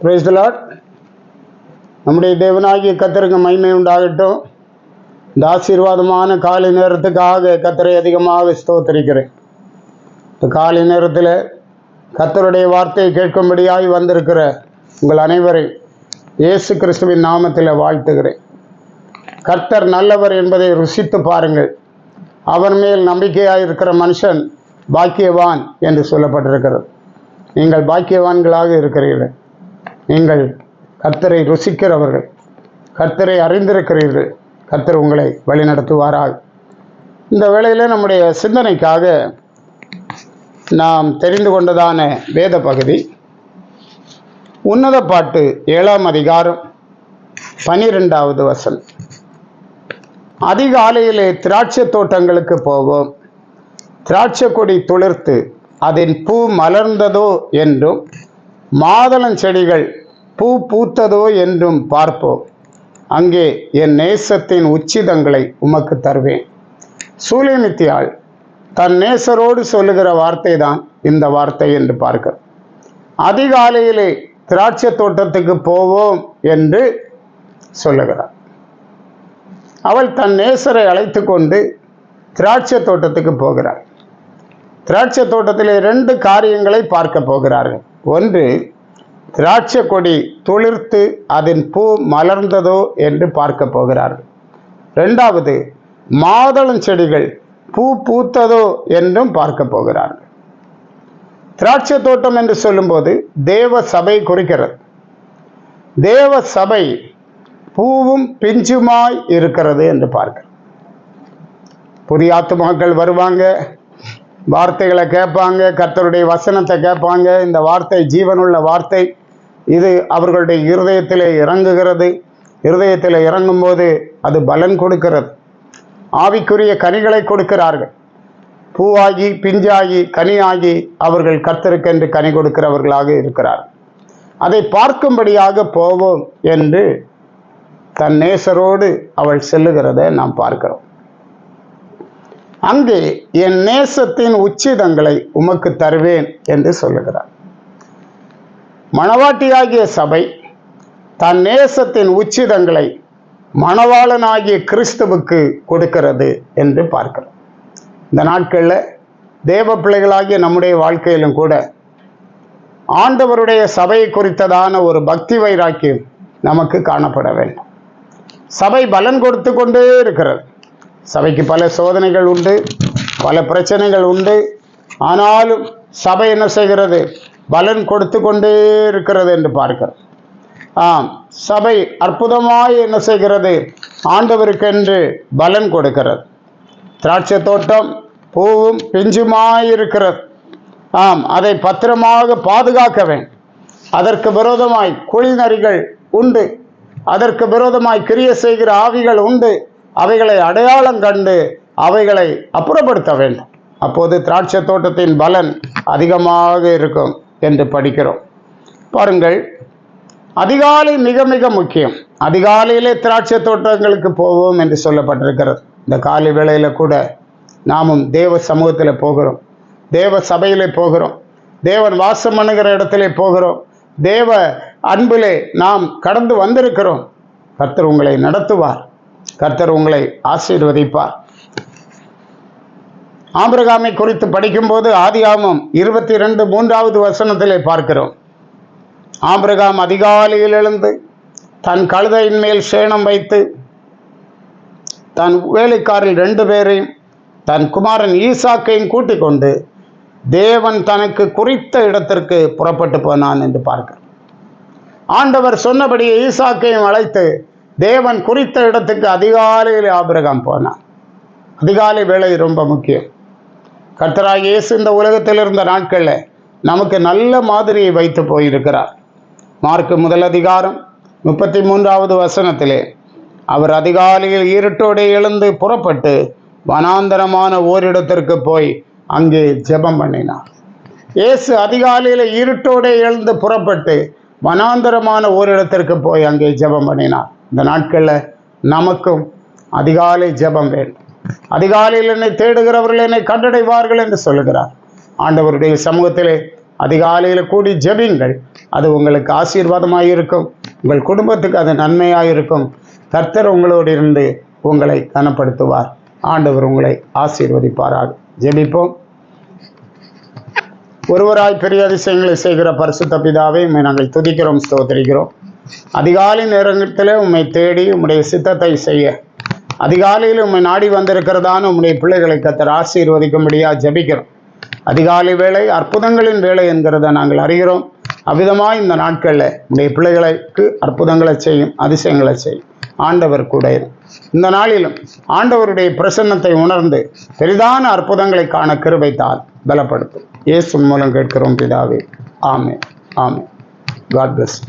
Praise the Lord. நம்முடைய தேவனாகிய கர்த்தருக்கு மகிமை உண்டாகட்டும். இந்த ஆசீர்வாதமான காலை நேரத்துக்காக கர்த்தரை அதிகமாக ஸ்தோத்திரிக்கிறேன். இந்த காலை நேரத்தில் கர்த்தருடைய வார்த்தையை கேட்கும்படியாய் வந்திருக்கிற உங்கள் அனைவரையும் இயேசு கிறிஸ்துவின் நாமத்தில் வாழ்த்துகிறேன். கர்த்தர் நல்லவர் என்பதை ருசித்து பாருங்கள். அவர் மேல் நம்பிக்கையாக இருக்கிற மனுஷன் பாக்கியவான் என்று சொல்லப்பட்டிருக்கிறது. நீங்கள் பாக்கியவான்களாக இருக்கிறீர்கள். நீங்கள் கர்த்தரை ருசிக்கிறவர்கள், கர்த்தரை அறிந்திருக்கிறீர்கள். கர்த்தர் உங்களை வழிநடத்துவாராக. இந்த வேளையில் நம்முடைய சிந்தனைக்காக நாம் தெரிந்து கொண்டதான வேத பகுதி உன்னத பாட்டு 7ஆம் அதிகாரம் 12வது வசனம். அதிகாலையிலே திராட்சை தோட்டங்களுக்கு போவோம், திராட்சை கொடி துளிர்த்து அதன் பூ மலர்ந்ததோ என்றும் மாதளஞ்செடிகள் பூ பூத்ததோ என்றும் பார்ப்போம். அங்கே என் நேசத்தின் உச்சிதங்களை உமக்கு தருவேன். சூலேமித்தியாள் தன் நேசரோடு சொல்லுகிற வார்த்தை தான் இந்த வார்த்தை என்று பார்க்கிறோம். அதிகாலையிலே திராட்சை தோட்டத்துக்கு போவோம் என்று சொல்லுகிறார். அவள் தன் நேசரை அழைத்து கொண்டு திராட்சை தோட்டத்துக்கு போகிறார். திராட்சை தோட்டத்திலே 2 காரியங்களை பார்க்க போகிறார்கள். ஒன்று, திராட்சை கொடி துளிர்த்து அதன் பூ மலர்ந்ததோ என்று பார்க்க போகிறார்கள். 2வது, மாதளஞ்செடிகள் பூ பூத்ததோ என்றும் பார்க்க போகிறார்கள். திராட்சை தோட்டம் என்று சொல்லும்போது தேவ சபை குறிக்கிறது. தேவ சபை பூவும் பிஞ்சுமாய் இருக்கிறது என்று பார்க்கிறோம். புதிய ஆத்துமாக்கள் வருவாங்க, வார்த்தைகளை கேட்பாங்க, கர்த்தருடைய வசனத்தை கேட்பாங்க. இந்த வார்த்தை ஜீவனுள்ள வார்த்தை. இது அவர்களுடைய இருதயத்தில் இறங்குகிறது. இருதயத்தில் இறங்கும் போது அது பலன் கொடுக்கிறது. ஆவிக்குரிய கனிகளை கொடுக்கிறார்கள். பூவாகி பிஞ்சாகி கனியாகி அவர்கள் கர்த்தருக்கென்று கனி கொடுக்கிறவர்களாக இருக்கிறார்கள். அதை பார்க்கும்படியாக போவோம் என்று தன் நேசரோடு அவள் செல்லுகிறதை நாம் பார்க்கிறோம். அங்கே என் நேசத்தின் உச்சிதங்களை உமக்கு தருவேன் என்று சொல்லுகிறார். மணவாட்டியாகிய சபை தன் நேசத்தின் உச்சிதங்களை மணவாளனாகிய கிறிஸ்துவுக்கு கொடுக்கிறது என்று பார்க்கிறோம். இந்த நாட்களில் தேவ பிள்ளைகளாகிய நம்முடைய வாழ்க்கையிலும் கூட ஆண்டவருடைய சபையை குறித்ததான ஒரு பக்தி வைராக்கியம் நமக்கு காணப்பட வேண்டும். சபை பலன் கொடுத்து கொண்டே இருக்கிறது. சபைக்கு பல சோதனைகள் உண்டு, பல பிரச்சனைகள் உண்டு. ஆனாலும் சபை என்ன செய்கிறது? பலன் கொடுத்து கொண்டே இருக்கிறது என்று பார்க்கிறோம். சபை அற்புதமாய் என்ன செய்கிறது? ஆண்டவருக்கென்று பலன் கொடுக்கிறது. திராட்சை தோட்டம் பூவும் பிஞ்சுமாய் இருக்கிறது. அதை பத்திரமாக பாதுகாக்க வேண்டும். அதற்கு விரோதமாய் குழிநரிகள் உண்டு, அதற்கு விரோதமாய் கிரியை செய்கிற ஆவிகள் உண்டு. அவைகளை அடையாளம் கண்டு அவைகளை அப்புறப்படுத்த வேண்டும். அப்போது திராட்சை தோட்டத்தின் பலன் அதிகமாக இருக்கும் என்று படிக்கிறோம். பாருங்கள், அதிகாலை மிக மிக முக்கியம். அதிகாலையிலே திராட்சை தோட்டங்களுக்கு போவோம் என்று சொல்லப்பட்டிருக்கிறது. இந்த காலை வேளையில் கூட நாமும் தேவ சமூகத்தில் போகிறோம், தேவ சபையிலே போகிறோம், தேவன் வாசம் பண்ணுகிற இடத்திலே போகிறோம். தேவ அன்பிலே நாம் கடந்து வந்திருக்கிறோம். கர்த்தர் உங்களை நடத்துவார், கர்த்தர் உங்களை ஆசீர்வதிப்பார். ஆபிரகாமை குறித்து படிக்கும்போது ஆதியாகமம் 22:3வது வசனத்திலே பார்க்கிறோம். ஆபிரகாம் அதிகாலையில் எழுந்து தன் கழுதையின் மேல் சேணம் வைத்து தன் வேலைக்காரில் 2 பேரையும் தன் குமாரன் ஈசாக்கையும் கூட்டிக் கொண்டு தேவன் தனக்கு குறித்த இடத்திற்கு புறப்பட்டு போனான் என்று பார்க்கிறோம். ஆண்டவர் சொன்னபடியே ஈசாக்கையும் அழைத்து தேவன் குறித்த இடத்துக்கு அதிகாலையில் ஆபிரகாம் போனான். அதிகாலை வேலை ரொம்ப முக்கியம். கர்த்தராகிய இயேசு இந்த உலகத்தில் இருந்த நாட்களில் நமக்கு நல்ல மாதிரியை வைத்து போயிருக்கிறார். மார்க்கு 1 அதிகாரம் 33வது வசனத்திலே அவர் அதிகாலையில் இருட்டோடு எழுந்து புறப்பட்டு வனாந்தரமான ஓரிடத்திற்கு போய் அங்கே ஜெபம் பண்ணினார். இயேசு அதிகாலையில் இருட்டோடு எழுந்து புறப்பட்டு வனாந்தரமான ஓரிடத்திற்கு போய் அங்கே ஜெபம் பண்ணினார். இந்த நாட்களில் நமக்கும் அதிகாலை ஜெபம் வேண்டும். அதிகாலையில் என்னை தேடுகிறவர்கள் என்னை கண்டடைவார்கள் என்று சொல்லுகிறார். ஆண்டவருடைய சமூகத்திலே அதிகாலையில் கூடி ஜெபிங்கள். அது உங்களுக்கு ஆசீர்வாதமாக இருக்கும். உங்கள் குடும்பத்துக்கு அது நன்மையாக இருக்கும். கர்த்தர் உங்களோடு இருந்து உங்களை கனப்படுத்துவார். ஆண்டவர் உங்களை ஆசீர்வதிப்பாராக. ஜெபிப்போம். ஒருவராய் பெரிய அதிசயங்களை செய்கிற பரிசுத்த பிதாவே, உம்மை நாங்கள் துதிக்கிறோம், ஸ்தோத்திரிக்கிறோம். அதிகாலை நேரத்தில் உம்மை தேடி உம்முடைய சித்தத்தை செய்ய அதிகாலையில் உம்மை நாடி வந்திருக்கிறதான உம்முடைய பிள்ளைகளை கர்த்தர் ஆசீர்வதிக்கும்படியா ஜெபிக்கிறோம். அதிகாலை வேளை அற்புதங்களின் வேலை என்கிறத நாங்கள் அறிகிறோம். அவ்விதமாக இந்த நாட்களில் உம்முடைய பிள்ளைகளுக்கு அற்புதங்களை செய்யும், அதிசயங்களை செய்யும். ஆண்டவர் கூட இந்த நாளிலும் ஆண்டவருடைய பிரசன்னத்தை உணர்ந்து பெரிதான அற்புதங்களை காண கிருபைத்தால் பலப்படுத்தும். இயேசு மூலம் கேட்கிறோம் பிதாவே. ஆமென். ஆமென். God plus.